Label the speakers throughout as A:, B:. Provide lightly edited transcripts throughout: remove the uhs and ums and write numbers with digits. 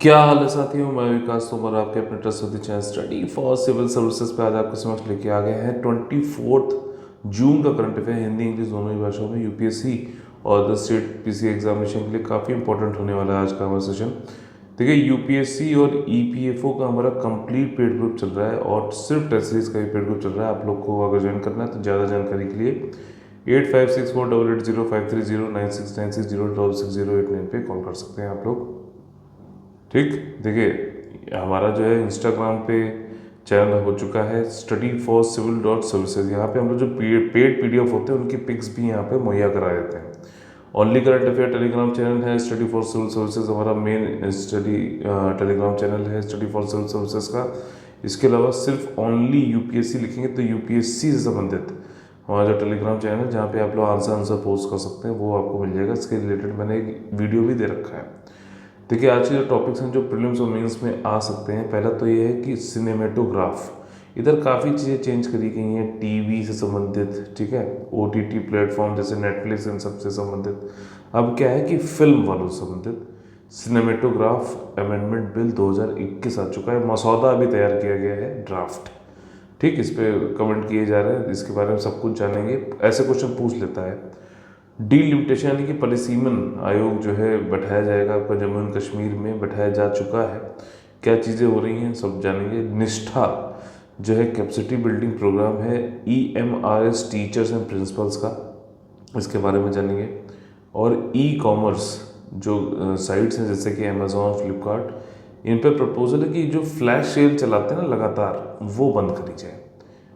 A: क्या हाल है साथियों, मैं विकास तोमर आपके अपने trust channel study for civil services पे आज आपके समक्ष लेके आ गए हैं 24 जून का करंट अफेयर हिंदी इंग्लिश दोनों ही भाषाओं में यूपीएससी और द स्टेट पीसी एग्जामिनेशन के लिए काफ़ी इंपॉर्टेंट होने वाला है आज का हमारा सेशन। देखिए, यूपीएससी और ईपीएफओ का हमारा कंप्लीट पेड ग्रुप चल रहा है और सिर्फ टेस्ट सीरीज का ही पेड ग्रुप चल रहा है। आप लोग को अगर ज्वाइन करना है तो ज़्यादा जानकारी के लिए 8564880530969608 पे कॉल कर सकते हैं आप लोग। ठीक, देखिए हमारा जो है इंस्टाग्राम पे चैनल हो चुका है study for civil dot services. यहाँ पे हम लोग जो पेड पीडीएफ होते हैं उनकी पिक्स भी यहाँ पे मुहैया करा देते हैं। Only current affair Telegram channel है स्टडी फॉर सिविल सर्विसेज, हमारा मेन स्टडी टेलीग्राम चैनल है स्टडी फॉर सिविल सर्विसेज का। इसके अलावा सिर्फ ओनली यूपीएससी लिखेंगे तो यूपीएससी से संबंधित हमारा जो टेलीग्राम चैनल है जहाँ पे आप लोग आंसर पोस्ट कर सकते हैं वो आपको मिल जाएगा। इसके रिलेटेड मैंने एक वीडियो भी दे रखा है। देखिए, आज के जो टॉपिक्स हैं जो प्रीलिम्स और मेंस में आ सकते हैं, पहला तो ये है कि सिनेमेटोग्राफ, इधर काफ़ी चीज़ें चेंज करी गई हैं टीवी से संबंधित, ठीक है, ओटीटी प्लेटफॉर्म जैसे नेटफ्लिक्स इन सबसे संबंधित। अब क्या है कि फिल्म वालों से संबंधित सिनेमेटोग्राफ अमेंडमेंट बिल 2021 आ चुका है। मसौदा अभी तैयार किया गया है, ड्राफ्ट। ठीक, इस पर कमेंट किए जा रहे हैं, इसके बारे में सब कुछ जानेंगे। ऐसे क्वेश्चन पूछ लेता है। डीलिमिटेशन यानी कि परिसीमन आयोग जो है बैठाया जाएगा, आपका जम्मू एंड कश्मीर में बैठाया जा चुका है। क्या चीज़ें हो रही हैं सब जानेंगे। निष्ठा जो है कैपेसिटी बिल्डिंग प्रोग्राम है EMRS टीचर्स एंड प्रिंसिपल्स का, इसके बारे में जानेंगे। और ई कॉमर्स जो साइट्स हैं जैसे कि अमेजोन, फ्लिपकार्ट, इन पर प्रपोजल है कि जो फ्लैश सेल चलाते हैं ना लगातार, वो बंद करी जाए।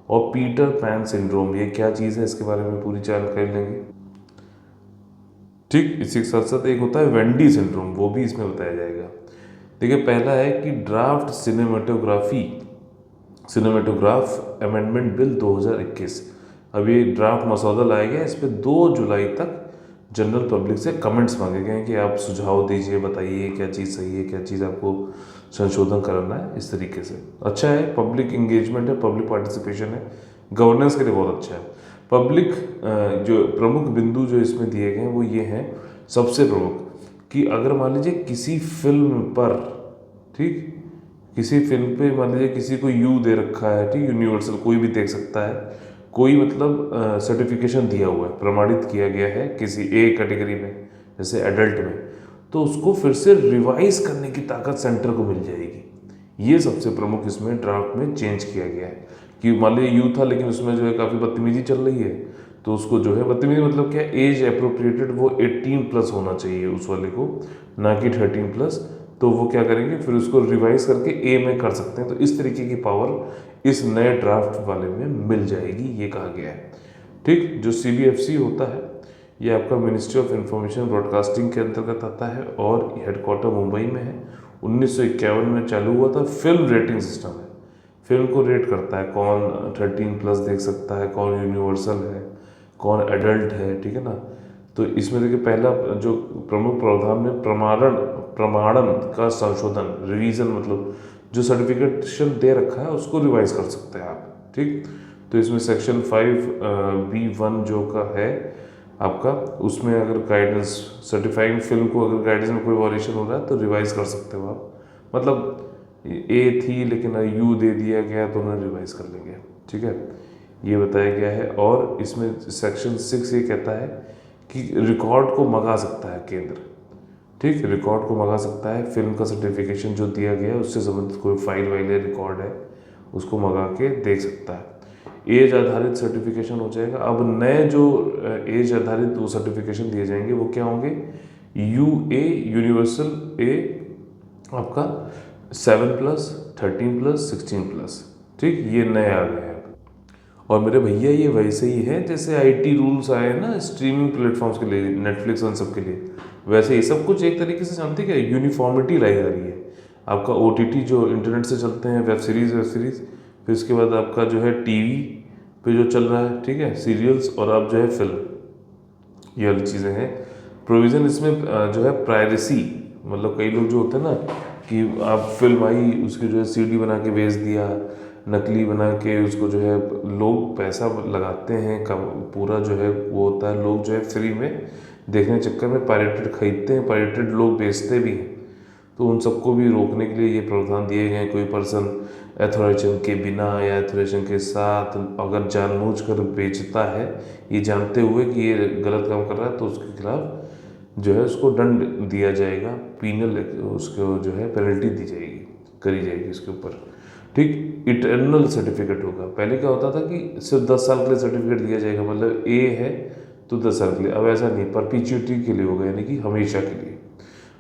A: और पीटर पैन सिंड्रोम, ये क्या चीज़ है इसके बारे में पूरी जानकारी लेंगे। ठीक, इसी के साथ साथ एक होता है वेंडी सिंड्रोम, वो भी इसमें बताया जाएगा। देखिए, पहला है कि ड्राफ्ट सिनेमेटोग्राफ अमेंडमेंट बिल 2021। अब ये ड्राफ्ट मसौदा लाया गया, इस पर 2 जुलाई तक जनरल पब्लिक से कमेंट्स मांगे गए हैं कि आप सुझाव दीजिए, बताइए क्या चीज़ सही है, क्या चीज़ आपको संशोधन करना है, इस तरीके से। अच्छा है, पब्लिक इंगेजमेंट है, पब्लिक पार्टिसिपेशन है, गवर्नेंस के लिए बहुत अच्छा है। पब्लिक जो प्रमुख बिंदु जो इसमें दिए गए हैं वो ये हैं, सबसे प्रमुख कि अगर मान लीजिए किसी फिल्म पर, ठीक, किसी फिल्म पे मान लीजिए किसी को यू दे रखा है, ठीक, यूनिवर्सल, कोई भी देख सकता है, कोई मतलब सर्टिफिकेशन दिया हुआ है, प्रमाणित किया गया है किसी ए कैटेगरी में जैसे एडल्ट में, तो उसको फिर से रिवाइज करने की ताकत सेंटर को मिल जाएगी। ये सबसे प्रमुख इसमें ड्राफ्ट में चेंज किया गया है कि मान लीजिए यू था लेकिन उसमें जो है काफ़ी बदतमीजी चल रही है, तो उसको जो है बदतमीजी मतलब क्या, एज अप्रोप्रिएटेड वो 18+ होना चाहिए उस वाले को, ना कि 13+। तो वो क्या करेंगे, फिर उसको रिवाइज करके ए में कर सकते हैं। तो इस तरीके की पावर इस नए ड्राफ्ट वाले में मिल जाएगी, ये कहा गया है। ठीक, जो CBFC होता है ये आपका मिनिस्ट्री ऑफ इंफॉर्मेशन ब्रॉडकास्टिंग के अंतर्गत आता है और हेडक्वार्टर मुंबई में है। 1951 में चालू हुआ था। फिल्म रेटिंग सिस्टम है, फिल्म को रेट करता है, कौन 13+ देख सकता है, कौन यूनिवर्सल है, कौन एडल्ट है, ठीक है ना। तो इसमें देखिए, पहला जो प्रमुख प्रावधान में प्रमाणन का संशोधन, रिवीजन, मतलब जो सर्टिफिकेशन दे रखा है उसको रिवाइज कर सकते हैं आप। ठीक, तो इसमें सेक्शन 5B1 जो का है आपका, उसमें अगर गाइडेंस, सर्टिफाइंग फिल्म को अगर गाइडेंस में कोई वॉल्यूशन हो रहा है तो रिवाइज कर सकते हो आप। मतलब ए थी लेकिन यू दे दिया गया तो उन्हें रिवाइज कर लेंगे, ठीक है, ये बताया गया है। और इसमें सेक्शन 6 ये कहता है कि रिकॉर्ड को मंगा सकता है केंद्र, ठीक, रिकॉर्ड को मंगा सकता है, फिल्म का सर्टिफिकेशन जो दिया गया है उससे संबंधित कोई फाइल वाइल है, रिकॉर्ड है, उसको मंगा के देख सकता है। एज आधारित सर्टिफिकेशन हो जाएगा। अब नए जो एज आधारित वो सर्टिफिकेशन दिए जाएंगे वो क्या होंगे, UA यूनिवर्सल ए आपका 7+, 13+, 16+, ठीक, ये नए आ गए हैं। और मेरे भैया ये वैसे ही है जैसे IT रूल्स आए हैं ना स्ट्रीमिंग प्लेटफॉर्म्स के लिए, नेटफ्लिक्स और सब के लिए, वैसे ही सब कुछ एक तरीके से जानते क्या, यूनिफॉर्मिटी लाई जा रही है। आपका OTT जो इंटरनेट से चलते हैं, वेब सीरीज़, फिर उसके बाद आपका जो है टीवी पे जो चल रहा है, ठीक है, सीरियल्स, और अब जो है फिल्म, ये वाली चीज़ें हैं। प्रोविज़न इसमें जो है प्राइवेसी, मतलब कई लोग जो होते हैं ना कि आप फिल्म आई उसकी जो है CD बना के भेज दिया, नकली बना के उसको जो है लोग पैसा लगाते हैं, कम पूरा जो है वो होता है, लोग जो है फ्री में देखने के चक्कर में पायरेटेड खरीदते हैं, पायरेटेड लोग बेचते भी हैं। तो उन सबको भी रोकने के लिए ये प्रावधान दिए गए हैं। कोई पर्सन एथोराइजेशन के बिना या एथोराइजेशन के साथ अगर जानबूझकर बेचता है, ये जानते हुए कि ये गलत काम कर रहा है, तो उसके खिलाफ जो है उसको दंड दिया जाएगा, पीनल उसको जो है पेनल्टी दी जाएगी, करी जाएगी उसके ऊपर। ठीक, इटर्नल सर्टिफिकेट होगा। पहले क्या होता था कि सिर्फ 10 साल के लिए सर्टिफिकेट दिया जाएगा, मतलब ए है तो 10 साल के लिए। अब ऐसा नहीं, परपीचुइटी के लिए होगा, यानी कि हमेशा के लिए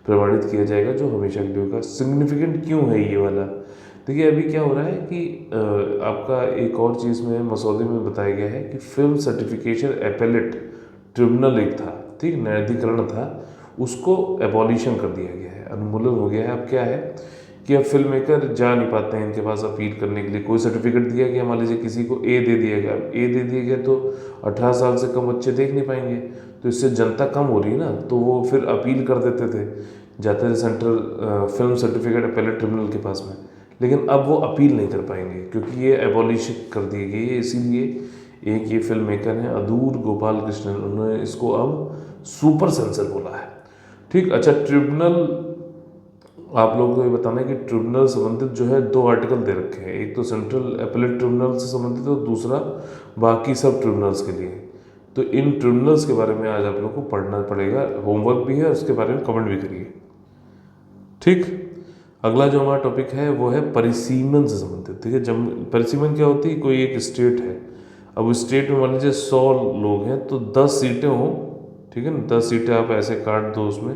A: प्रमाणित किया जाएगा, जो हमेशा के लिए होगा। सिग्निफिकेंट क्यों है ये वाला? देखिए अभी क्या हो रहा है कि आपका एक और चीज़ में मसौदे में बताया गया है कि फिल्म सर्टिफिकेशन एपेलेट ट्रिब्यूनल एक था, ठीक, न्यायाधिकरण था, उसको एबॉलिशन कर दिया गया है, उन्मूलन हो गया है। अब क्या है कि अब फिल्म मेकर जा नहीं पाते हैं इनके पास अपील करने के लिए। कोई सर्टिफिकेट दिया गया, मान लीजिए किसी को ए दे दिया गया, ए दे दिया गया तो 18 साल से कम बच्चे देख नहीं पाएंगे, तो इससे जनता कम हो रही है ना, तो वो फिर अपील कर देते थे, जाते थे central film certificate appellate tribunal के पास में। लेकिन अब वो अपील नहीं कर पाएंगे क्योंकि ये एबॉलिश कर दिए गए है। इसीलिए एक ये फिल्म मेकर हैं अदूर गोपाल कृष्णन, उन्होंने इसको अब सुपर सेंसर बोला है। ठीक, अच्छा, ट्रिब्यूनल, आप लोगों को ये बताना है कि ट्रिब्यूनल संबंधित जो है 2 आर्टिकल दे रखे हैं, एक तो सेंट्रल अपीलेट ट्रिब्यूनल से संबंधित और दूसरा बाकी सब ट्रिब्यूनल्स के लिए। तो इन ट्रिब्यूनल्स के बारे में आज आप लोग को पढ़ना पड़ेगा, होमवर्क भी है, उसके बारे में कमेंट भी करिए। ठीक, अगला जो हमारा टॉपिक है वो है परिसीमन से संबंधित। ठीक है, जब परिसीमन क्या होती है, कोई एक स्टेट है, अब उस स्टेट में मान लीजिए 100 लोग हैं तो 10 सीटें हों, ठीक है ना, 10 सीटें आप ऐसे काट दो, उसमें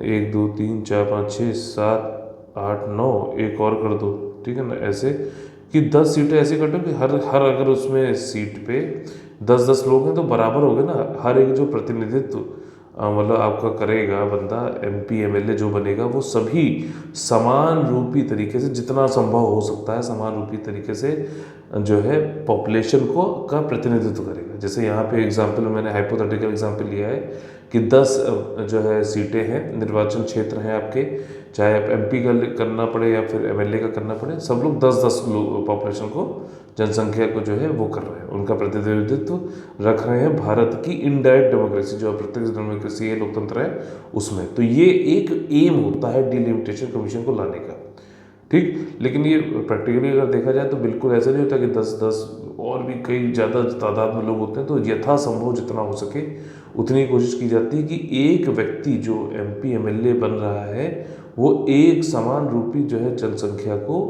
A: 1 2 3 4 5 6 7 8 9, एक और कर दो, ठीक है ना, ऐसे कि 10 सीटें ऐसे काटो कि हर हर अगर उसमें सीट पे 10-10 लोग हैं तो बराबर हो गए ना। हर एक जो प्रतिनिधित्व मतलब आपका करेगा बंदा, MP MLA जो बनेगा, वो सभी समान रूपी तरीके से, जितना संभव हो सकता है समान रूपी तरीके से जो है पॉपुलेशन को का प्रतिनिधित्व करेगा। जैसे यहाँ पे एग्जाम्पल, मैंने हाइपोथेटिकल एग्जाम्पल लिया है कि 10 जो है सीटें हैं, निर्वाचन क्षेत्र हैं आपके, चाहे आप MP का करना पड़े या फिर MLA का करना पड़े, सब लोग 10-10 लोग पॉपुलेशन को, जनसंख्या को जो है वो कर रहे हैं, उनका प्रतिनिधित्व रख रहे हैं भारत की इनडायरेक्ट डेमोक्रेसी, जो अप्रत्यक्ष डेमोक्रेसी है, लोकतंत्र है, उसमें। तो ये एक एम होता है डिलिमिटेशन कमीशन को लाने का। ठीक, लेकिन ये प्रैक्टिकली अगर देखा जाए तो बिल्कुल ऐसा नहीं होता कि 10-10 और भी कई ज़्यादा तादाद में लोग होते हैं। तो यथासंभव जितना हो सके उतनी कोशिश की जाती है कि एक व्यक्ति जो MP MLA बन रहा है वो एक समान रूपी जो है जनसंख्या को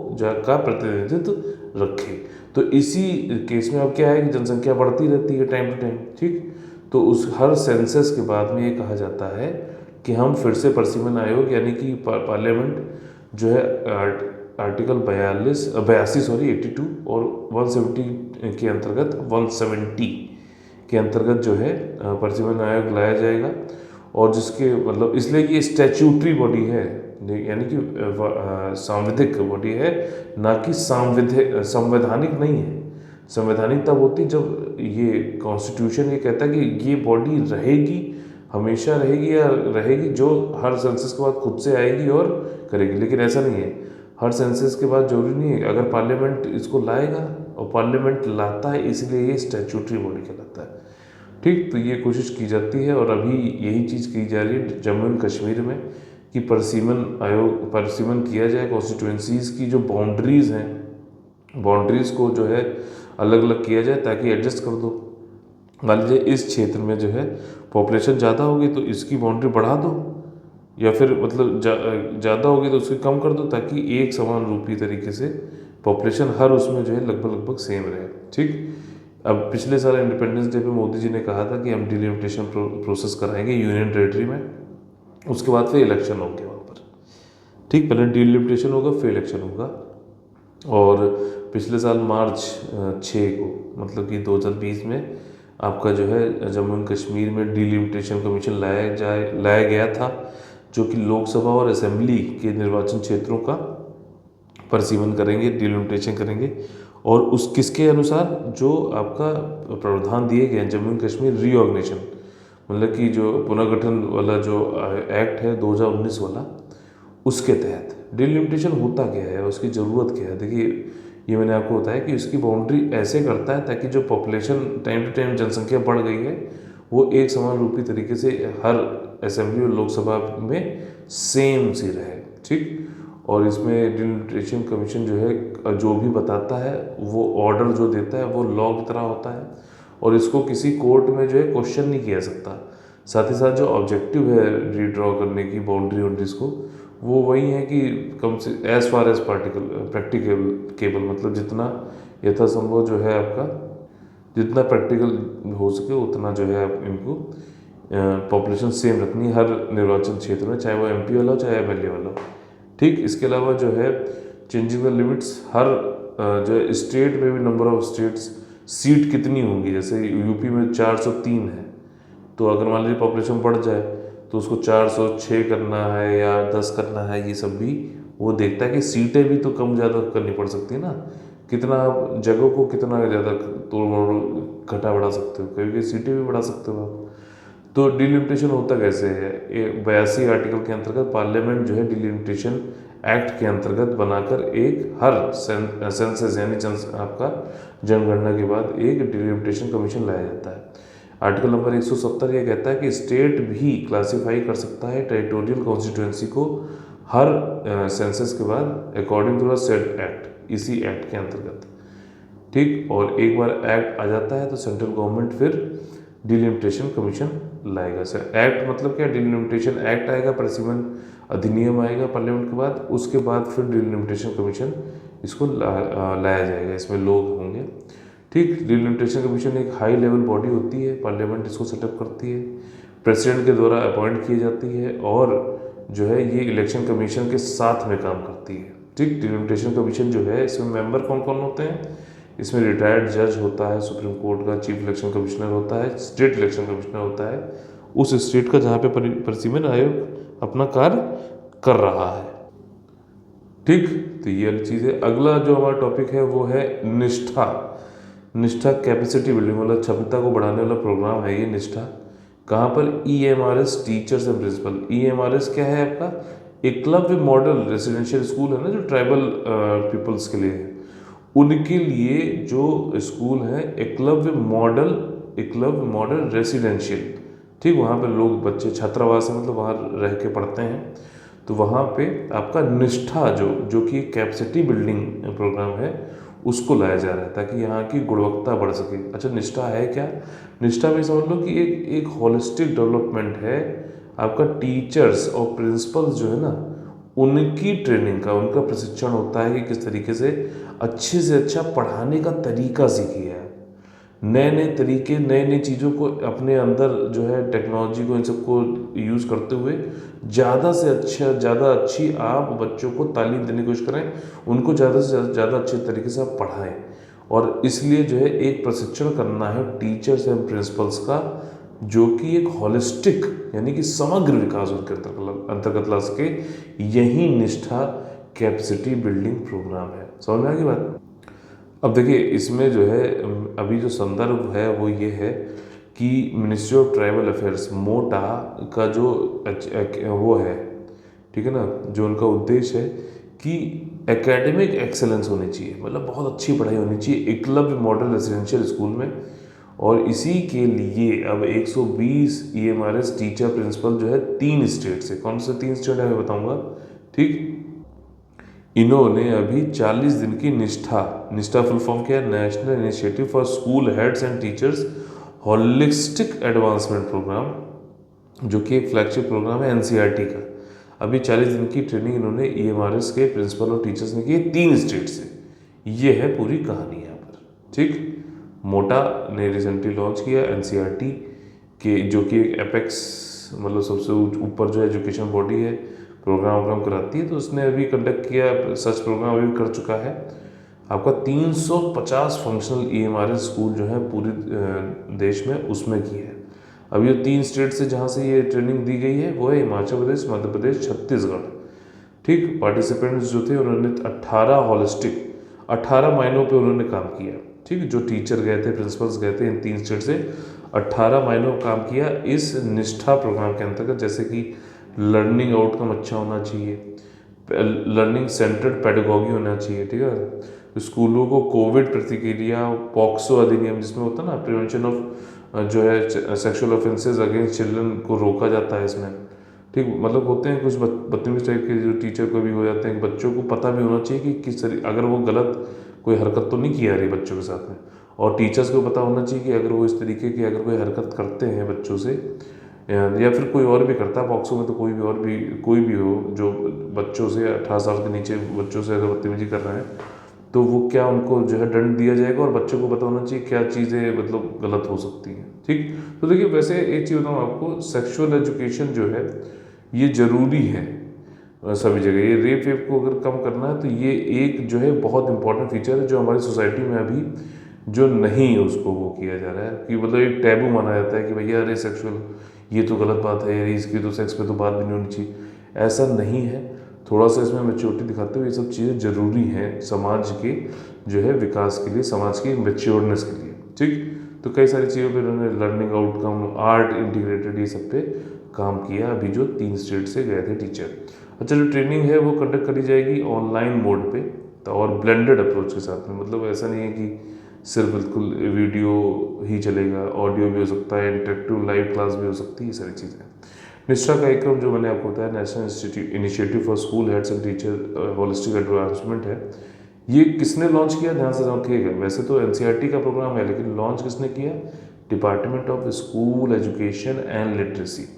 A: का प्रतिनिधित्व रखे। तो इसी केस में अब क्या है कि जनसंख्या बढ़ती रहती है टाइम टू टाइम। ठीक, तो उस हर सेंसस के बाद में ये कहा जाता है कि हम फिर से परिसीमन आयोग, यानी कि पार्लियामेंट जो है आर्टिकल 82 और 170 के अंतर्गत, 170 के अंतर्गत जो है परिसीमन आयोग लाया जाएगा। और जिसके मतलब इसलिए कि स्टैच्यूटरी बॉडी है, यानी कि सांविधिक बॉडी है, ना कि संवैधानिक नहीं है। संवैधानिक तब होती जब ये कॉन्स्टिट्यूशन ये कहता है कि ये बॉडी रहेगी, हमेशा रहेगी, या रहेगी जो हर सेंसस के बाद खुद से आएगी और करेगी। लेकिन ऐसा नहीं है, हर सेंसस के बाद जरूरी नहीं है, अगर पार्लियामेंट इसको लाएगा, और पार्लियामेंट लाता है इसलिए ये स्टैच्यूटरी बॉडी कहलाता है। ठीक, तो ये कोशिश की जाती है और अभी यही चीज़ की जा रही है जम्मू एंड कश्मीर में कि परिसीमन किया जाए। कॉन्स्टिट्यूंसीज़ की जो बाउंड्रीज़ हैं, बाउंड्रीज़ को जो है अलग अलग किया जाए ताकि एडजस्ट कर दो। मान लीजिए इस क्षेत्र में जो है पॉपुलेशन ज़्यादा होगी तो इसकी बाउंड्री बढ़ा दो, या फिर मतलब ज़्यादा होगी तो उसकी कम कर दो, ताकि एक समान रूपी तरीके से पॉपुलेशन हर उसमें जो है लगभग सेम रहे। ठीक, अब पिछले साल इंडिपेंडेंस डे पे मोदी जी ने कहा था कि हम डिलिमिटेशन प्रोसेस कराएंगे यूनियन टेरेटरी में, उसके बाद फिर इलेक्शन होंगे वहाँ पर। ठीक, पहले डिलिमिटेशन होगा फिर इलेक्शन होगा। और पिछले साल मार्च 6 को, मतलब कि 2020 में आपका जो है जम्मू एंड कश्मीर में डिलिमिटेशन कमीशन लाया गया था, जो कि लोकसभा और असेंबली के निर्वाचन क्षेत्रों का परिसीमन करेंगे, डिलिमिटेशन करेंगे। और उस किसके अनुसार, जो आपका प्रावधान दिए गए हैं जम्मू एंड कश्मीर रीऑर्गेनाइजेशन, मतलब कि जो पुनर्गठन वाला जो एक्ट है 2019 वाला, उसके तहत डिलिमिटेशन होता क्या है, उसकी ज़रूरत क्या है। देखिए ये मैंने आपको बताया कि उसकी बाउंड्री ऐसे करता है ताकि जो पॉपुलेशन टाइम टू टाइम जनसंख्या बढ़ गई है वो एक समान रूपी तरीके से हर असेंबली और लोकसभा में सेम सी रहे। ठीक। और इसमें डिलिमिटेशन कमीशन जो है जो भी बताता है वो ऑर्डर जो देता है वो लॉ की तरह होता है, और इसको किसी कोर्ट में जो है क्वेश्चन नहीं किया सकता। साथ ही साथ जो ऑब्जेक्टिव है रीड्रॉ करने की बाउंड्री वाउंड्रीज को, वो वही है कि कम से as far as practicable, मतलब जितना यथासंभव जो है आपका जितना प्रैक्टिकल हो सके उतना जो है आप इनको पॉपुलेशन सेम रखनी है हर निर्वाचन क्षेत्र में, चाहे वो एमपी वाला हो चाहे एमएलए वाला हो, ठीक। इसके अलावा जो है चेंजिंग द लिमिट्स, हर जो है स्टेट में भी नंबर ऑफ स्टेट्स सीट कितनी होंगी, जैसे यूपी में 403 है, तो अगर मान लीजिए पॉपुलेशन बढ़ जाए तो उसको 406 करना है या 10 करना है, ये सब भी वो देखता है कि सीटें भी तो कम ज़्यादा करनी पड़ सकती है ना, कितना आप जगहों को कितना ज़्यादा तोड़ मोड़ घटा बढ़ा सकते हो, कभी कभी सीटें भी बढ़ा सकते हो आप। तो डिलिमिटेशन होता कैसे है, 82 आर्टिकल के अंतर्गत पार्लियामेंट जो है डिलिमिटेशन एक्ट के अंतर्गत बनाकर एक हर सेंसस यानी आपका जनगणना के बाद एक डिलिमिटेशन कमीशन लाया जाता है। आर्टिकल नंबर 170 ये कहता है कि स्टेट भी क्लासिफाई कर सकता है टेरिटोरियल कॉन्स्टिट्यूएंसी को हर सेंसस के बाद according to the said act, इसी एक्ट के अंतर्गत, ठीक। और एक बार एक्ट आ जाता है तो सेंट्रल गवर्नमेंट फिर डिलिमिटेशन कमीशन लाएगा। सर एक्ट मतलब क्या, डिलिमिटेशन एक्ट आएगा, परिसीमन अधिनियम आएगा पार्लियामेंट के बाद, उसके बाद फिर डिलिमिटेशन कमीशन इसको लाया जाएगा, इसमें लोग होंगे, ठीक। डिलिमिटेशन कमीशन एक हाई लेवल बॉडी होती है, पार्लियामेंट इसको सेटअप करती है, प्रेसिडेंट के द्वारा अपॉइंट की जाती है, और जो है ये इलेक्शन कमीशन के साथ में काम करती है, ठीक। डिलिमिटेशन कमीशन जो है इसमें मेंबर कौन कौन होते हैं, इसमें रिटायर्ड जज होता है सुप्रीम कोर्ट का, चीफ इलेक्शन कमिश्नर होता है, स्टेट इलेक्शन कमिश्नर होता है उस स्टेट का जहाँ पे परिसीमन आयोग अपना कार्य कर रहा है, ठीक। तो ये वाली चीज़ है। अगला जो हमारा टॉपिक है वो है निष्ठा। निष्ठा कैपेसिटी बिल्डिंग, मतलब क्षमता को बढ़ाने वाला प्रोग्राम है ये निष्ठा। कहाँ पर, EMRS teachers and principal. EMRS क्या है आपका, एकलव्य मॉडल रेसिडेंशियल स्कूल है ना, जो ट्राइबल पीपल्स के लिए है, उनके लिए जो स्कूल है एकलव्य मॉडल रेसिडेंशियल, ठीक। वहाँ पे लोग बच्चे छात्रावास है, मतलब वहाँ रह के पढ़ते हैं, तो वहाँ पे आपका निष्ठा जो कि कैपेसिटी बिल्डिंग प्रोग्राम है उसको लाया जा रहा है ताकि यहाँ की गुणवत्ता बढ़ सके। अच्छा, निष्ठा है क्या, निष्ठा में समझ लो कि एक होलिस्टिक डेवलपमेंट है आपका, टीचर्स और प्रिंसिपल्स जो है ना उनकी ट्रेनिंग का, उनका प्रशिक्षण होता है कि किस तरीके से अच्छा पढ़ाने का तरीका सीखिए, नए नए तरीके, नए नई चीज़ों को अपने अंदर जो है टेक्नोलॉजी को, इन सबको यूज़ करते हुए ज़्यादा से अच्छा, ज़्यादा अच्छी आप बच्चों को तालीम देने की कोशिश करें, उनको ज़्यादा से ज़्यादा अच्छे तरीके से आप पढ़ाएं। और इसलिए जो है एक प्रशिक्षण करना है टीचर्स एंड प्रिंसिपल्स का, जो कि एक होलिस्टिक यानी कि समग्र विकास उनके अंतर्गत ला सके, यही निष्ठा कैपेसिटी बिल्डिंग प्रोग्राम है। समझ में आ गई बात। अब देखिए इसमें जो है अभी जो संदर्भ है वो ये है कि मिनिस्ट्री ऑफ ट्राइबल अफेयर्स मोटा का जो वो है, ठीक है ना, जो उनका उद्देश्य है कि एकेडमिक एक्सेलेंस होनी चाहिए, मतलब बहुत अच्छी पढ़ाई होनी चाहिए एकलव्य मॉडल रेसिडेंशियल स्कूल में। और इसी के लिए अब 120 EMRS टीचर प्रिंसिपल जो है 3 स्टेट से, कौन से 3 स्टेट है मैं बताऊंगा, ठीक। इन्होंने अभी 40 दिन की निष्ठा फुल फॉर्म किया, national initiative for school heads and teachers holistic advancement programme, जो कि एक फ्लैगशिप प्रोग्राम है NCERT का। अभी 40 दिन की ट्रेनिंग इन्होंने EMRS के प्रिंसिपल और टीचर्स ने की 3 स्टेट से। ये है पूरी कहानी यहाँ पर, ठीक। मोटा ने रिसेंटली लॉन्च किया NCERT के, जो कि एक एपेक्स मतलब सबसे ऊपर जो एजुकेशन बॉडी है, प्रोग्राम कराती है, तो उसने अभी कंडक्ट किया, सच प्रोग्राम अभी कर चुका है आपका 350 फंक्शनल EMRS स्कूल जो है पूरे देश में, उसमें की है। अब ये 3 स्टेट से जहाँ से ये ट्रेनिंग दी गई है वो है हिमाचल प्रदेश, मध्य प्रदेश, छत्तीसगढ़, ठीक। पार्टिसिपेंट्स जो थे उन्होंने 18 मायनों पे उन्होंने काम किया, ठीक। जो टीचर गए थे, प्रिंसिपल्स गए थे इन 3 स्टेट से, 18 महीनों काम किया इस निष्ठा प्रोग्राम के अंतर्गत। जैसे कि लर्निंग आउटकम अच्छा होना चाहिए, लर्निंग सेंटर्ड पेडागॉजी होना चाहिए, ठीक है। स्कूलों को कोविड प्रतिक्रिया, पॉक्सो अधिनियम जिसमें होता है ना प्रिवेंशन ऑफ जो है सेक्सुअल ऑफेंसेस अगेंस्ट चिल्ड्रन को रोका जाता है इसमें, ठीक, मतलब होते हैं कुछ बदतमीज टाइप के जो टीचर को भी हो जाते हैं कि बच्चों को पता भी होना चाहिए कि किस तरीके, अगर वो गलत कोई हरकत तो नहीं की जा रही बच्चों के साथ में, और टीचर्स को पता होना चाहिए कि अगर वो इस तरीके की अगर कोई हरकत करते हैं बच्चों से, या फिर कोई और भी करता है पॉक्सो में, तो कोई भी हो जो बच्चों से 18 साल के नीचे बच्चों से अगर बदतमीजी कर रहे हैं, तो वो क्या उनको जो है दंड दिया जाएगा, और बच्चों को पता होना चाहिए क्या चीज़ें मतलब गलत हो सकती हैं। ठीक, तो देखिए वैसे एक चीज़ बताऊँ आपको, सेक्सुअल एजुकेशन जो है ये ज़रूरी है सभी जगह। ये रेप वेप को अगर कम करना है तो ये एक जो है बहुत इंपॉर्टेंट फीचर है जो हमारी सोसाइटी में अभी जो नहीं उसको वो किया जा रहा है, कि मतलब एक टैबू माना जाता है कि भैया अरे सेक्सुअल ये तो गलत बात है, ये इसकी तो सेक्स पे तो बात भी नहीं होनी चाहिए। ऐसा नहीं है, थोड़ा सा इसमें मैच्योरिटी दिखाते हुए ये सब चीज़ें ज़रूरी हैं समाज के जो है विकास के लिए, समाज की मैच्योरनेस के लिए। ठीक, तो कई सारी चीज़ों पे उन्होंने लर्निंग आउटकम, आर्ट इंटीग्रेटेड, ये सब पे काम किया अभी जो 3 स्टेट से गए थे टीचर। अच्छा, जो ट्रेनिंग है वो कंडक्ट करी जाएगी ऑनलाइन मोड पे, तो और ब्लेंडेड अप्रोच के साथ में, मतलब ऐसा नहीं है कि सिर्फ बिल्कुल वीडियो ही चलेगा, ऑडियो भी हो सकता है, इंटरेक्टिव लाइव क्लास भी हो सकती है, ये सारी चीज़ें। निष्ठा कार्यक्रम जो मैंने आपको बताया, national initiative for school heads and teacher holistic advancement है, ये किसने लॉन्च किया, ध्यान से रखिएगा। वैसे तो एनसीईआरटी का प्रोग्राम है, लेकिन लॉन्च किसने किया, department of school education and literacy.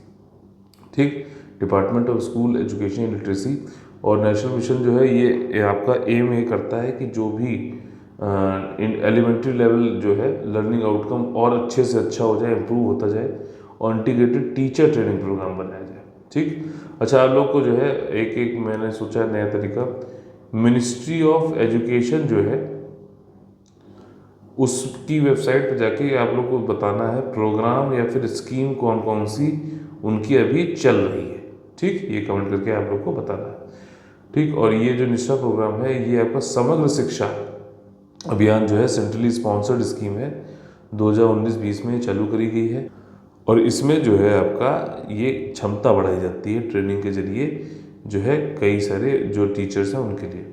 A: ठीक, department of school education and literacy. और नेशनल मिशन जो है ये आपका एम ये करता है कि जो भी एलिमेंट्री लेवल जो है लर्निंग आउटकम और अच्छे से अच्छा हो जाए, इम्प्रूव होता जाए, और इंटीग्रेटेड टीचर ट्रेनिंग प्रोग्राम बनाया जाए। ठीक, अच्छा, आप लोग को जो है एक मैंने सोचा नया तरीका, मिनिस्ट्री ऑफ एजुकेशन जो है उसकी वेबसाइट पर जाके आप लोग को बताना है प्रोग्राम या फिर स्कीम कौन कौन सी उनकी अभी चल रही है। ठीक, ये कमेंट करके आप लोग को बताना है। ठीक, और ये जो निष्ठा प्रोग्राम है ये आपका समग्र शिक्षा अभियान जो है सेंट्रली स्पॉन्सर्ड स्कीम है, 2019-20 में चालू करी गई है, और इसमें जो है आपका ये क्षमता बढ़ाई जाती है ट्रेनिंग के जरिए जो है कई सारे जो टीचर्स हैं उनके लिए।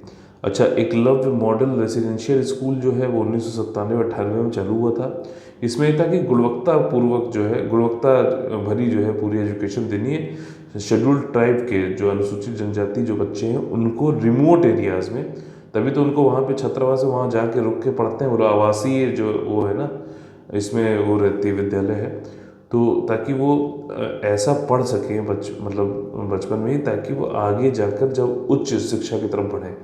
A: अच्छा, एकलव्य मॉडल रेसिडेंशियल स्कूल जो है वो 1997-98 में चालू हुआ था। इसमें ये था कि गुणवत्ता पूर्वक जो है गुणवत्ता भरी जो है पूरी एजुकेशन देनी है शेड्यूल्ड ट्राइब के जो अनुसूचित जनजाति जो बच्चे हैं उनको रिमोट एरियाज़ में, तभी तो उनको वहाँ पे छात्रावास है, वहाँ जाके रुक के पढ़ते हैं, वो आवासीय जो वो है ना, इसमें वो रहती है, विद्यालय है, तो ताकि वो ऐसा पढ़ सकें मतलब बचपन में ही, ताकि वो आगे जाकर जब उच्च शिक्षा की तरफ बढ़े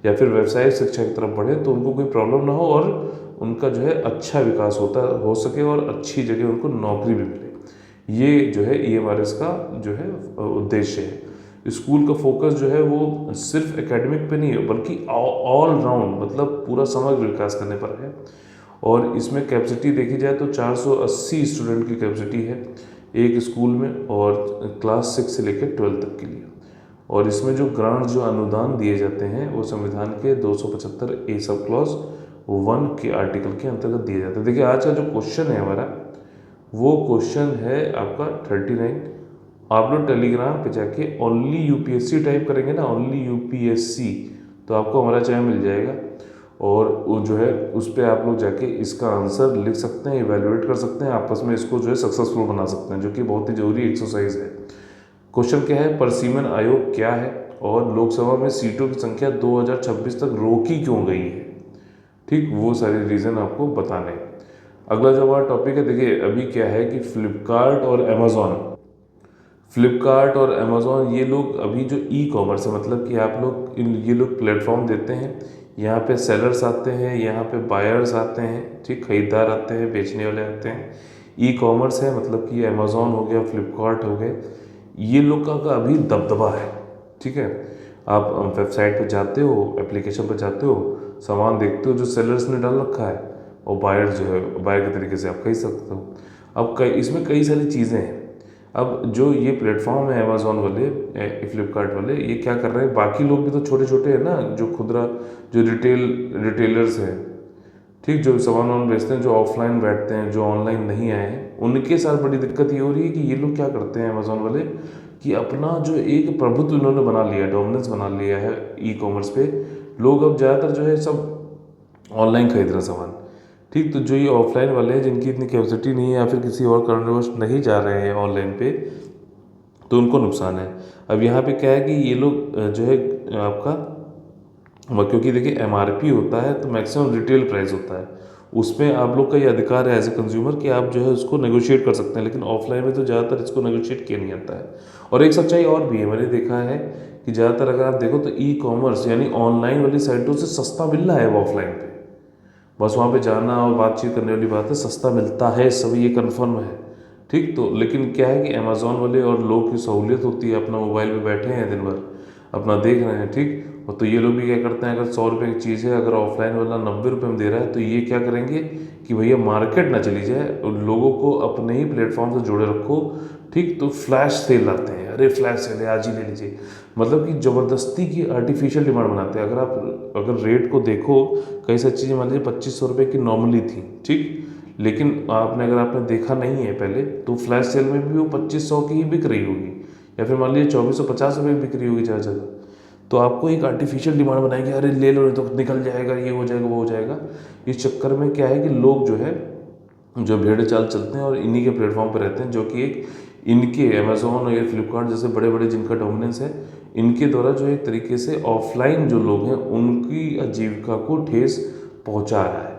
A: या फिर व्यवसायिक शिक्षा की तरफ बढ़े तो उनको कोई प्रॉब्लम ना हो, और उनका जो है अच्छा विकास हो सके और अच्छी जगह उनको नौकरी भी मिले। ये जो है EMRS का जो है उद्देश्य है। स्कूल का फोकस जो है वो सिर्फ एकेडमिक पे नहीं है, बल्कि ऑल राउंड मतलब पूरा समग्र विकास करने पर है। और इसमें कैपेसिटी देखी जाए तो 480 स्टूडेंट की कैपेसिटी है एक स्कूल में, और क्लास 6 से लेकर 12 तक के लिए। और इसमें जो ग्रांट जो अनुदान दिए जाते हैं वो संविधान के 275A सब क्लॉज 1 के आर्टिकल के अंतर्गत दिए जाते हैं। देखिए आज का जो क्वेश्चन है हमारा, वो क्वेश्चन है आपका 39। आप लोग टेलीग्राम पे जाके ओनली UPSC टाइप करेंगे ना, ओनली UPSC, तो आपको हमारा चैनल मिल जाएगा, और वो जो है उस पर आप लोग जाके इसका आंसर लिख सकते हैं, इवेलुएट कर सकते हैं, आपस में इसको जो है सक्सेसफुल बना सकते हैं, जो कि बहुत ही जरूरी एक्सरसाइज है। क्वेश्चन क्या है, परसीमन आयोग क्या है, और लोकसभा में सीटों की संख्या 2026 तक रोकी क्यों गई है। ठीक, वो सारे रीज़न आपको बताने हैं। अगला जो हमारा टॉपिक है, देखिए अभी क्या है कि फ्लिपकार्ट और अमेज़ॉन ये लोग अभी जो E-कॉमर्स है, मतलब कि आप लोग ये लोग प्लेटफॉर्म देते हैं, यहाँ पे सेलर्स आते हैं, यहाँ पे बायर्स आते हैं, ठीक, खरीदार आते हैं, बेचने वाले आते हैं। E-कॉमर्स है मतलब कि अमेज़ॉन हो गया, फ्लिपकार्ट हो गए, ये लोग का अभी दबदबा है। ठीक है, आप वेबसाइट पे जाते हो, एप्लीकेशन पे जाते हो, सामान देखते हो जो सेलर्स ने डाल रखा है, और बायर जो है बायर के तरीके से आप खरीद सकते हो। अब इसमें कई सारी चीज़ें हैं। अब जो ये प्लेटफॉर्म है अमेज़ॉन वाले, फ्लिपकार्ट वाले, ये क्या कर रहे हैं, बाकी लोग भी तो छोटे छोटे हैं ना, जो खुदरा जो रिटेलर्स हैं, ठीक, जो सामान वामान बेचते हैं, जो ऑफलाइन बैठते हैं, जो ऑनलाइन नहीं आए हैं, उनके साथ बड़ी दिक्कत ये हो रही है कि ये लोग क्या करते हैं अमेज़ॉन वाले, कि अपना जो एक प्रभुत्व इन्होंने बना लिया है, डोमिनेंस बना लिया है E-कॉमर्स पे। लोग अब ज़्यादातर जो है सब ऑनलाइन खरीद रहे हैं सामान। ठीक, तो जो ये ऑफलाइन वाले हैं जिनकी इतनी कैपेसिटी नहीं है या फिर किसी और कारणवश नहीं जा रहे हैं ऑनलाइन पे, तो उनको नुकसान है। अब यहाँ पे क्या है कि ये लोग जो है आपका क्योंकि देखिए एमआरपी होता है तो मैक्सिमम रिटेल प्राइस होता है, उसमें आप लोग का ये अधिकार है एज ए कंज्यूमर कि आप जो है उसको नेगोशिएट कर सकते हैं, लेकिन ऑफलाइन में तो ज़्यादातर इसको नेगोशिएट किया नहीं जाता है। और एक सच्चाई और भी है, मैंने देखा है कि ज़्यादातर अगर आप देखो तो ई कॉमर्स यानी ऑनलाइन वाली साइटों से सस्ता मिल रहा है वो ऑफलाइन पे। बस वहाँ पे जाना और बातचीत करने वाली बात है, सस्ता मिलता है सभी, ये कन्फर्म है। ठीक, तो लेकिन क्या है कि अमेज़ोन वाले और लोग की सहूलियत होती है, अपना मोबाइल पे बैठे हैं दिन भर अपना देख रहे हैं। ठीक, और तो ये लोग भी क्या करते हैं, अगर 100 रुपये की चीज़ है, अगर ऑफलाइन वाला 90 रुपये में दे रहा है, तो ये क्या करेंगे कि भैया मार्केट ना चली जाए और लोगों को अपने ही प्लेटफॉर्म से जोड़े रखो। ठीक, तो फ्लैश सेल लाते हैं, अरे फ्लैश सेल है आज ही ले लीजिए, मतलब कि ज़बरदस्ती की आर्टिफिशियल डिमांड बनाते हैं। अगर रेट को देखो, कई सारी चीज़ें मान लीजिए 2500 रुपये की नॉर्मली थी। ठीक, लेकिन आपने देखा नहीं है पहले, तो फ्लैश सेल में भी वो 2500 की ही बिक रही होगी, या फिर मान लीजिए 2450 रुपये की बिक रही होगी ज़्यादा ज़्यादा। तो आपको एक आर्टिफिशियल डिमांड बनाएंगे, अरे ले लो नहीं तो निकल जाएगा, ये हो जाएगा वो हो जाएगा। इस चक्कर में क्या है कि लोग जो है जो भेड़ चाल चलते हैं और इन्हीं के प्लेटफॉर्म पर रहते हैं, जो कि एक इनके अमेज़ोन और ये फ्लिपकार्ट जैसे बड़े बड़े जिनका डोमिनेंस है, इनके द्वारा जो एक तरीके से ऑफलाइन जो लोग हैं उनकी आजीविका को ठेस पहुंचा रहा है।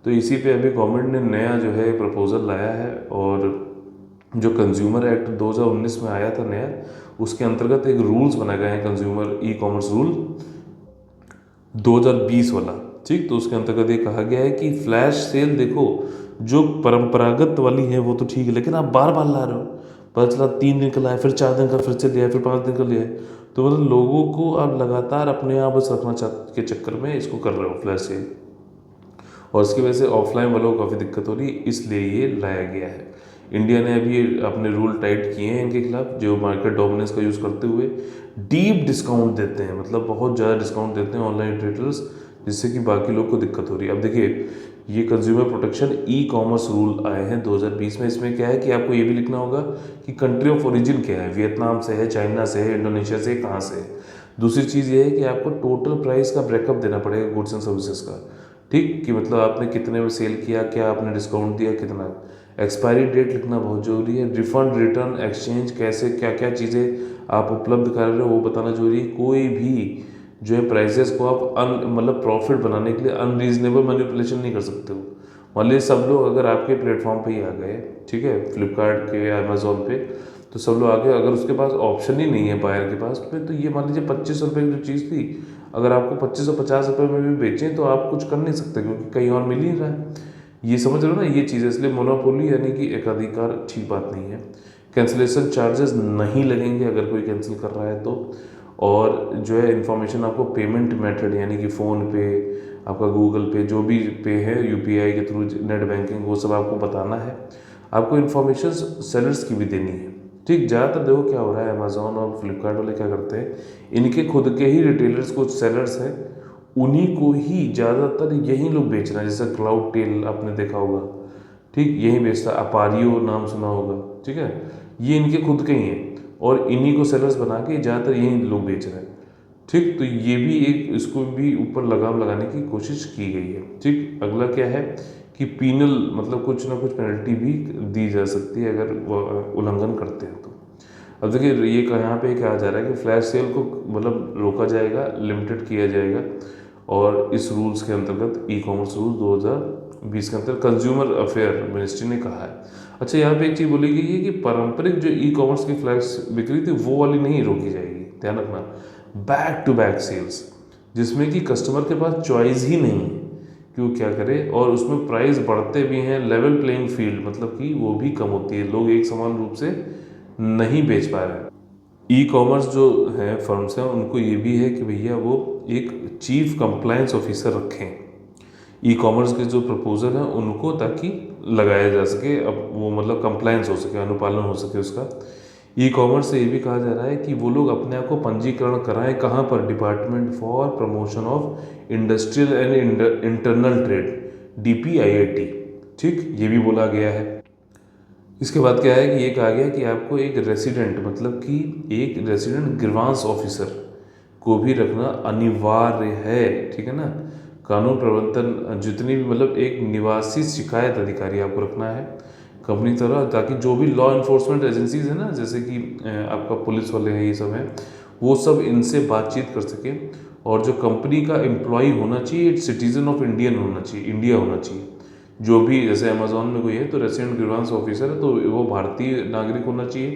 A: तो इसी पे अभी गवर्नमेंट ने नया जो है प्रपोजल लाया है, और जो कंज्यूमर एक्ट 2019 में आया था नया, उसके अंतर्गत एक रूल्स बनाए गए हैं, कंज्यूमर ई कॉमर्स रूल 2020 वाला। ठीक, तो उसके अंतर्गत ये कहा गया है कि फ्लैश सेल देखो, जो परंपरागत वाली है वो तो ठीक है, लेकिन आप बार बार ला रहे हो, पता चला 3 दिन का लाया, फिर 4 दिन का फिर से लिया, फिर 5 दिन का लिया, तो मतलब लोगों को आप लगातार अपने आप बस रखना के चक्कर में इसको कर रहे हो फ्लैश सेल, और इसकी वजह से ऑफलाइन वालों को काफ़ी दिक्कत हो रही है, इसलिए ये लाया गया है। इंडिया ने अभी अपने रूल टाइट किए हैं इनके खिलाफ, जो मार्केट डोमिनेंस का यूज़ करते हुए डीप डिस्काउंट देते हैं, मतलब बहुत ज़्यादा डिस्काउंट देते हैं ऑनलाइन रिटेलर्स, जिससे कि बाकी लोग को दिक्कत हो रही है। अब देखिए, ये consumer protection e commerce rule आए हैं 2020 में। इसमें क्या है कि आपको ये भी लिखना होगा कि कंट्री ऑफ ओरिजिन क्या है, वियतनाम से है, चाइना से है, इंडोनेशिया से, कहाँ से है। दूसरी चीज़ ये है कि आपको टोटल प्राइस का ब्रेकअप देना पड़ेगा गुड्स एंड सर्विसेज का। ठीक, कि मतलब आपने कितने में सेल किया, क्या आपने डिस्काउंट दिया, कितना। एक्सपायरी डेट लिखना बहुत ज़रूरी है, रिफंड, रिटर्न, एक्सचेंज, कैसे क्या क्या चीज़ें आप उपलब्ध कर रहे हो वो बताना जरूरी है। कोई भी जो है प्राइसेस को आप मतलब प्रॉफिट बनाने के लिए अनरीजनेबल मैनिपुलेशन नहीं कर सकते हो। मान लीजिए सब लोग अगर आपके प्लेटफॉर्म पे ही आ गए, ठीक है, फ्लिपकार्ट के या अमेज़ोन पे, तो सब लोग आ गए, अगर उसके पास ऑप्शन ही नहीं है बायर के पास में, तो ये मान लीजिए 2500 रुपये की जो चीज़ थी, अगर आपको 2550 रुपये में भी बेचें तो आप कुछ कर नहीं सकते, क्योंकि कहीं और मिल ही रहा है। ये समझ रहे हो ना, ये चीज़ है। इसलिए मोनोपोली यानी कि एकाधिकार ठीक बात नहीं है। कैंसिलेशन चार्जेस नहीं लगेंगे अगर कोई कैंसिल कर रहा है तो, और जो है इन्फॉर्मेशन आपको पेमेंट मेथड यानी कि फ़ोन पे, आपका गूगल पे, जो भी पे है यूपीआई के थ्रू, नेट बैंकिंग, वो सब आपको बताना है। आपको इन्फॉर्मेशन सेलर्स की भी देनी है। ठीक, ज़्यादातर देखो क्या हो रहा है, अमेज़ॉन और फ्लिपकार्ट वाले क्या करते हैं, इनके खुद के ही रिटेलर्स कुछ सेलर्स हैं, उन्हीं को ही ज़्यादातर यही लोग बेच रहे हैं। जैसे क्लाउड टेल आपने देखा होगा, ठीक, यही बेचता है, अपारियो नाम सुना होगा, ठीक है, ये इनके खुद के ही हैं, और इन्हीं को सेलर्स बना के ज़्यादातर यही लोग बेच रहे हैं। ठीक, तो ये भी एक, इसको भी ऊपर लगाम लगाने की कोशिश की गई है। ठीक, अगला क्या है कि पीनल, मतलब कुछ ना कुछ पेनल्टी भी दी जा सकती है अगर वो उल्लंघन करते हैं तो। अब देखिए, ये यहाँ पे कहा जा रहा है कि फ्लैश सेल को मतलब रोका जाएगा, लिमिटेड किया जाएगा, और इस रूल्स के अंतर्गत ई कॉमर्स रूल 2020 के अंतर्गत कंज्यूमर अफेयर मिनिस्ट्री ने कहा है। अच्छा, यहाँ पे एक चीज़ बोली गई है कि पारंपरिक जो ई कॉमर्स की फ्लैश बिक्री थी वो वाली नहीं रोकी जाएगी, ध्यान रखना। बैक टू बैक सेल्स, जिसमें कि कस्टमर के पास चॉइस ही नहीं है कि वो क्या करे, और उसमें प्राइस बढ़ते भी हैं, लेवल प्लेइंग फील्ड मतलब कि वो भी कम होती है, लोग एक समान रूप से नहीं बेच पा रहे हैं। ई कॉमर्स जो है फर्म्स हैं, उनको ये भी है कि भैया वो एक चीफ कंप्लायंस ऑफिसर रखें ई कॉमर्स के जो प्रपोजल हैं उनको, ताकि लगाया जा सके, अब वो मतलब कंप्लायंस हो सके, अनुपालन हो सके उसका। ई कॉमर्स से ये भी कहा जा रहा है कि वो लोग अपने आप को पंजीकरण कराएं, कहाँ पर, department for promotion of industrial and internal trade, DPIIT। ठीक, ये भी बोला गया है। इसके बाद क्या है कि ये कहा गया कि आपको एक रेसिडेंट, मतलब कि एक रेसिडेंट ग्रीवांस ऑफिसर को भी रखना अनिवार्य है, ठीक है ना। कानून प्रवर्तन जितनी भी, मतलब एक निवासी शिकायत अधिकारी आपको रखना है, कंपनी की तरफ, ताकि जो भी लॉ इन्फोर्समेंट एजेंसीज है ना, जैसे कि आपका पुलिस वाले हैं, ये सब हैं, वो सब इनसे बातचीत कर सके। और जो कंपनी का एम्प्लॉय होना चाहिए सिटीजन ऑफ इंडियन होना चाहिए, इंडिया होना चाहिए। जो भी जैसे अमेजोन में कोई है तो रेसिडेंट ग्रीवांस ऑफिसर है तो वो भारतीय नागरिक होना चाहिए,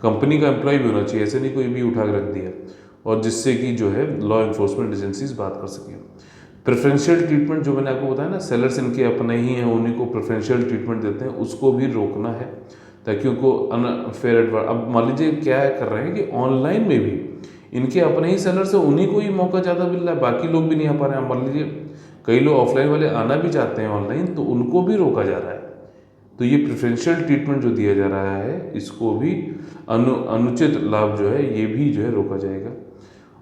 A: कंपनी का एम्प्लॉय भी होना चाहिए, ऐसे नहीं कोई भी उठा के रख दिया। और जिससे कि जो है लॉ इन्फोर्समेंट एजेंसीज बात कर सकें। प्रेफरेंशियल ट्रीटमेंट जो मैंने आपको बताया ना, सेलर्स इनके अपने ही हैं, उन्हीं को प्रेफरेंशियल ट्रीटमेंट देते हैं, उसको भी रोकना है ताकि उनको अनफेयर एडवांस। अब मान लीजिए क्या कर रहे हैं कि ऑनलाइन में भी इनके अपने ही सेलर्स है, उन्हीं को ही मौका ज़्यादा मिल रहा है, बाकी लोग भी नहीं आ पा रहे हैं। मान लीजिए कई लोग ऑफलाइन वाले आना भी चाहते हैं ऑनलाइन, तो उनको भी रोका जा रहा है। तो ये प्रेफरेंशियल ट्रीटमेंट जो दिया जा रहा है, इसको भी अनुचित लाभ जो है ये भी जो है रोका जाएगा।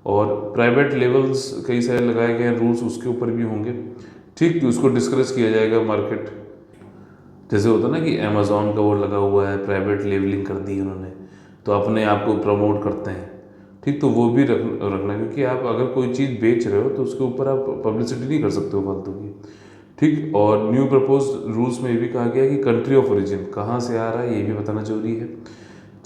A: और प्राइवेट लेवल्स कई सारे लगाए गए हैं रूल्स, उसके ऊपर भी होंगे, ठीक, उसको डिस्करेज किया जाएगा मार्केट। जैसे होता ना कि अमेजोन का वो लगा हुआ है, प्राइवेट लेवलिंग कर दी उन्होंने, तो अपने आप को प्रमोट करते हैं, ठीक, तो वो भी रखना, क्योंकि आप अगर कोई चीज़ बेच रहे हो तो उसके ऊपर आप पब्लिसिटी नहीं कर सकते हो फालतू की, ठीक। और न्यू प्रपोज रूल्स में ये भी कहा गया है कि कंट्री ऑफ ओरिजिन कहाँ से आ रहा है ये भी बताना जरूरी है।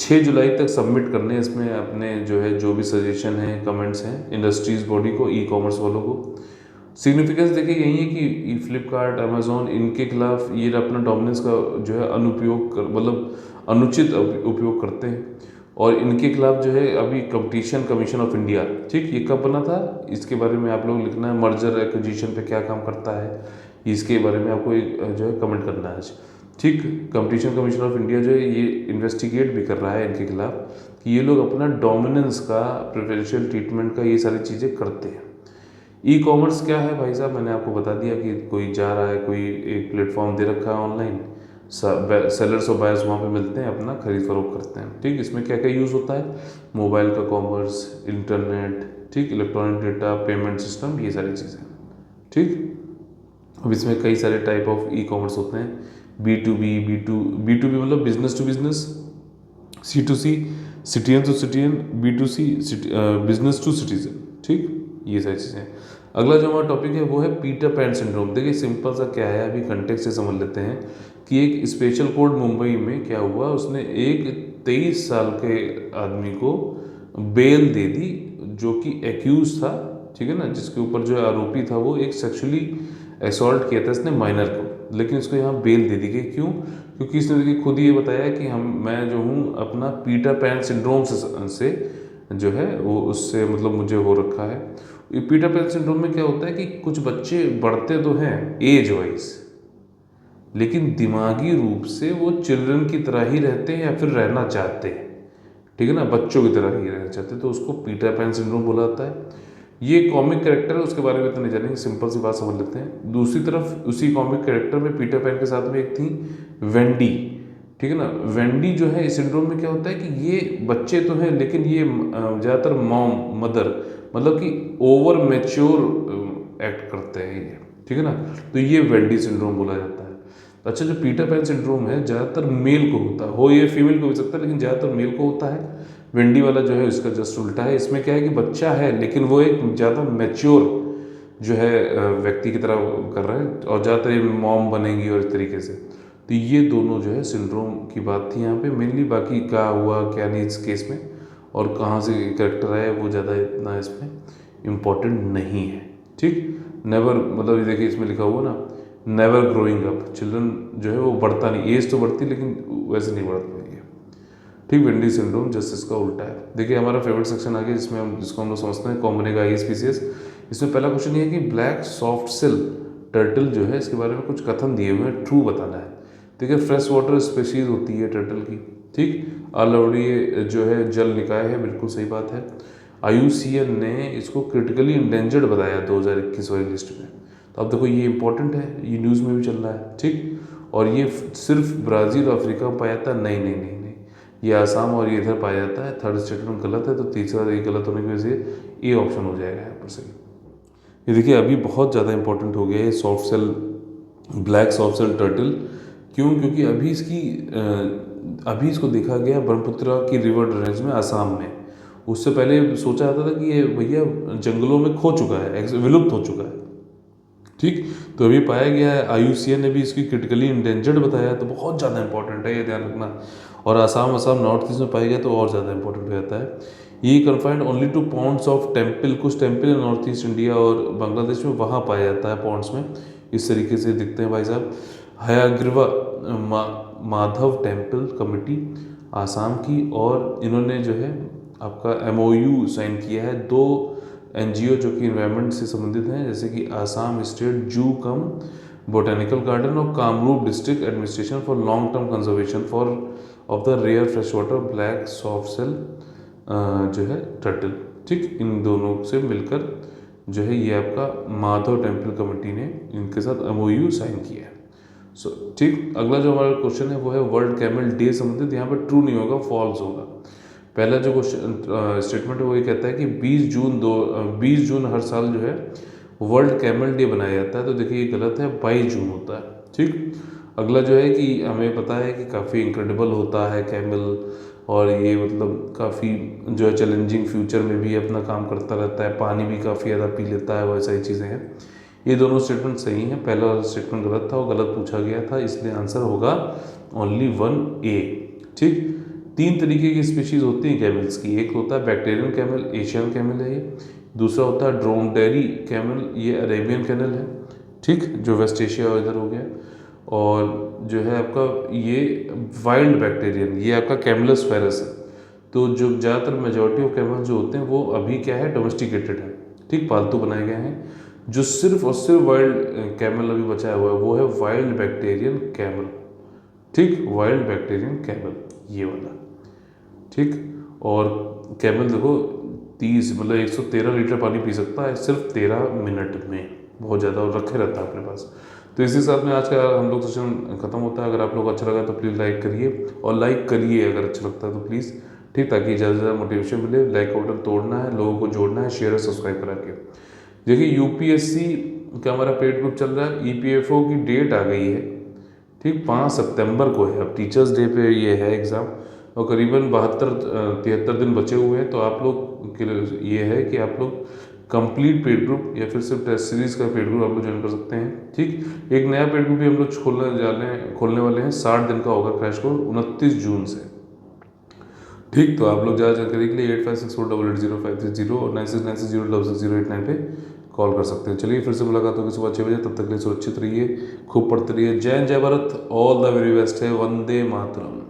A: 6 जुलाई तक सबमिट करने हैं इसमें अपने जो है जो भी सजेशन है, कमेंट्स हैं इंडस्ट्रीज बॉडी को, ई कॉमर्स वालों को। सिग्निफिकेंस देखिए यही है कि फ्लिपकार्ट, अमेजोन, इनके खिलाफ ये अपना डोमिनेंस का जो है अनुपयोग मतलब अनुचित उपयोग करते हैं। और इनके खिलाफ जो है अभी कंपटीशन कमीशन ऑफ इंडिया, ठीक, ये कब बना था इसके बारे में आप लोग लिखना है, मर्जर एक्विजिशन पे क्या काम करता है इसके बारे में आपको जो है कमेंट करना है आज, ठीक। कंपटीशन कमीशन ऑफ इंडिया जो है ये इन्वेस्टिगेट भी कर रहा है इनके खिलाफ कि ये लोग अपना डोमिनेंस का, प्रेफरेंशियल ट्रीटमेंट का, ये सारी चीज़ें करते हैं। ई कॉमर्स क्या है भाई साहब, मैंने आपको बता दिया कि कोई जा रहा है, कोई एक प्लेटफॉर्म दे रखा है ऑनलाइन, सेलर्स और बायर्स वहाँ पे मिलते हैं, अपना खरीद फरोख्त करते हैं, ठीक। इसमें क्या क्या यूज़ होता है, मोबाइल का कॉमर्स, इंटरनेट, ठीक, इलेक्ट्रॉनिक डेटा, पेमेंट सिस्टम, ये सारी चीज़ें, ठीक। अब इसमें कई सारे टाइप ऑफ ई कॉमर्स होते हैं, B2B, B2B मतलब business to business, C2C citizen to citizen, B2C business to citizen, ठीक, ये सारी चीज़ें। अगला जो हमारा टॉपिक है वो है पीटर पैन सिंड्रोम। देखिए सिंपल सा क्या है, अभी कंटेक्स्ट से समझ लेते हैं कि एक स्पेशल कोर्ट मुंबई में क्या हुआ, उसने एक 23 साल के आदमी को बेल दे दी जो कि एक्यूज था, ठीक है ना, जिसके ऊपर जो आरोपी था वो एक सेक्सुअली असॉल्ट किया था इसने माइनर को, लेकिन इसको यहाँ बेल दे दी गई। क्यों? क्योंकि इसने देखिए खुद ये बताया कि मैं जो हूँ अपना पीटर पैन सिंड्रोम से जो है वो उससे मतलब मुझे हो रखा है। ये पीटर पैन सिंड्रोम में क्या होता है कि कुछ बच्चे बढ़ते तो हैं एज वाइज, लेकिन दिमागी रूप से वो चिल्ड्रन की तरह ही रहते हैं या फिर रहना चाहते हैं, ठीक है ना, बच्चों की तरह ही रहना चाहते हैं, तो उसको पीटर पैन सिंड्रोम बोला जाता है। ये कॉमिक कैरेक्टर है, उसके बारे में तो नहीं जानेंगे, सिंपल सी बात समझ लेते हैं। दूसरी तरफ उसी कॉमिक कैरेक्टर में पीटर पैन के साथ में एक थी वेंडी, ठीक है ना। वेंडी जो है इस सिंड्रोम में क्या होता है कि ये बच्चे तो हैं लेकिन ये ज़्यादातर मदर मतलब कि ओवर मैच्योर एक्ट करते हैं ये, ठीक है ना, तो ये वेंडी सिंड्रोम बोला जाता है। अच्छा, जो पीटर पैन सिंड्रोम है ज़्यादातर मेल को होता है, हो ये फीमेल को भी सकता है लेकिन ज़्यादातर मेल को होता है। वेंडी वाला जो है इसका जस्ट उल्टा है, इसमें क्या है कि बच्चा है लेकिन वो एक ज़्यादा मैच्योर जो है व्यक्ति की तरह कर रहा है और ज़्यादातर ये मॉम बनेंगी और इस तरीके से। तो ये दोनों जो है सिंड्रोम की बात थी यहाँ पे मेनली, बाकी क्या हुआ क्या नहीं इस केस में और कहाँ से करेक्टर आया वो ज़्यादा इतना इसमें इम्पोर्टेंट नहीं है, ठीक। नेवर मतलब ये देखिए इसमें लिखा हुआ ना, नेवर ग्रोइंग अप, चिल्ड्रन जो है वो बढ़ता नहीं, एज तो बढ़ती लेकिन वैसे नहीं बढ़ पाएगी, ठीक। वेंडी सिंड्रोम जस्ट इसका उल्टा है। देखिए हमारा फेवरेट सेक्शन आ गया जिसको हम लोग समझते हैं कॉमन का ISPCS। इसमें पहला क्वेश्चन ये है कि ब्लैक सॉफ्ट सेल टर्टल जो है इसके बारे में कुछ कथन दिए हुए हैं, ट्रू बताना है। देखिए फ्रेश वाटर स्पेशीज होती है टर्टल की, ठीक। ऑलरेडी जो है जल निकाय है, बिल्कुल सही बात है। IUCN ने इसको क्रिटिकली इंडेंजर्ड बताया 2021 वाली लिस्ट में। तो अब देखो ये इंपॉर्टेंट है, ये न्यूज़ में भी चल रहा है, ठीक। और ये सिर्फ ब्राज़ील और अफ्रीका में पाया जाता है, नहीं नहीं नहीं नहीं, ये आसाम और ये इधर पाया जाता है। थर्ड स्टेटमेंट गलत है, तो तीसरा ये गलत होने की वजह से ए ऑप्शन हो जाएगा यहाँ पर सही। ये देखिए अभी बहुत ज़्यादा इंपॉर्टेंट हो गया है soft shell, black soft shell turtle. क्यों? क्योंकि अभी इसको देखा गया ब्रह्मपुत्र की रिवर ड्रेनेज में आसाम में। उससे पहले सोचा जाता था कि ये भैया जंगलों में खो चुका है, विलुप्त हो चुका है, ठीक। तो अभी पाया गया है, IUCN ने भी इसकी क्रिटिकली इंडेंजर्ड बताया, तो बहुत ज़्यादा इंपॉर्टेंट है, ये ध्यान रखना। और आसाम नॉर्थ ईस्ट में पाया गया तो और ज़्यादा इंपॉर्टेंट हो जाता है। ये confined only to ponds of temple, कुछ टेम्पल है नॉर्थ ईस्ट इंडिया और बांग्लादेश में, वहाँ पाया जाता है पॉन्ड्स में, इस तरीके से दिखते हैं भाई साहब। हयाग्रीवा माधव टेम्पल कमेटी आसाम की, और इन्होंने जो है आपका MOU साइन किया है 2 NGO जो कि इन्वायरमेंट से संबंधित हैं, जैसे कि आसाम स्टेट जू कम बोटेनिकल गार्डन और Kamrup district administration for long term conservation for of the rare fresh water black soft shell जो है टर्टल। ठीक, इन दोनों से मिलकर जो है ये आपका माधव टेम्पल कमेटी ने इनके साथ MOU साइन किया है। सो ठीक, अगला जो हमारा क्वेश्चन है वो है वर्ल्ड कैमल डे संबंधित। यहाँ पर ट्रू नहीं होगा, फॉल्स होगा। पहला जो क्वेश्चन स्टेटमेंट है वो ये कहता है कि 20 जून हर साल जो है वर्ल्ड कैमल डे बनाया जाता है, तो देखिए ये गलत है, 22 जून होता है। ठीक, अगला जो है कि हमें पता है कि काफ़ी इनक्रेडिबल होता है कैमल, और ये मतलब काफ़ी जो है चैलेंजिंग फ्यूचर में भी अपना काम करता रहता है, पानी भी काफ़ी ज़्यादा पी लेता है, वैसा ही चीज़ें हैं। ये दोनों स्टेटमेंट सही हैं, पहला स्टेटमेंट गलत था और गलत पूछा गया था, इसलिए आंसर होगा ओनली 1A। ठीक, 3 तरीके की स्पीशीज़ होती हैं कैमल्स की, एक होता है बैक्टीरियन कैमल, एशियन कैमल है ये, दूसरा होता है ड्रोमेडेरी कैमल, ये अरेबियन कैमल है, ठीक, जो वेस्ट एशिया और इधर हो गया, और जो है आपका ये वाइल्ड बैक्टीरियन, ये आपका कैमलस फेरस है। तो जो ज़्यादातर मेजॉरिटी ऑफ कैमल जो होते हैं वो अभी क्या है, डोमेस्टिकेटेड है, ठीक, पालतू बनाए गए हैं। जो सिर्फ और सिर्फ वाइल्ड कैमल अभी बचाया हुआ है वो है वाइल्ड बैक्टीरियन कैमल। ठीक, वाइल्ड बैक्टीरियन कैमल ये वाला। ठीक, और कैमल देखो 30 मतलब 113 लीटर पानी पी सकता है सिर्फ 13 मिनट में, बहुत ज़्यादा, और रखे रहता है अपने पास। तो इसी साथ में आज का हम लोग सेशन खत्म होता है। अगर आप लोग अच्छा लगा तो प्लीज़ लाइक करिए, और लाइक करिए अगर अच्छा लगता है तो प्लीज़, ठीक, ताकि ज़्यादा से ज़्यादा मोटिवेशन मिले। लाइक का बटन तोड़ना है, लोगों को जोड़ना है, शेयर और सब्सक्राइब करा के। देखिए UPSC का हमारा पेड ग्रुप चल रहा है, EPFO की डेट आ गई है, ठीक, 5 सितंबर को है। अब टीचर्स डे पे ये है एग्ज़ाम, और करीबन 73 दिन बचे हुए हैं। तो आप लोग के लिए ये है कि आप लोग कंप्लीट पेड ग्रुप या फिर सिर्फ टेस्ट सीरीज़ का पेड ग्रुप आप लोग ज्वाइन कर सकते हैं। ठीक, एक नया पेड ग्रुप भी हम लोग खोलने वाले हैं, 60 दिन का होगा क्रैश कोर्स 29 जून से। ठीक, तो आप लोग ज़्यादा जानकारी के लिए 8564880530 और 9696060809 पे कॉल कर सकते हैं। चलिए फिर से मुलाकात होगी सुबह 6 बजे, तब तक के लिए सुरक्षित रहिए, खूब पढ़ते रहिए। जय हिंद, जय Bharat, all the very best है, वंदे मातरम।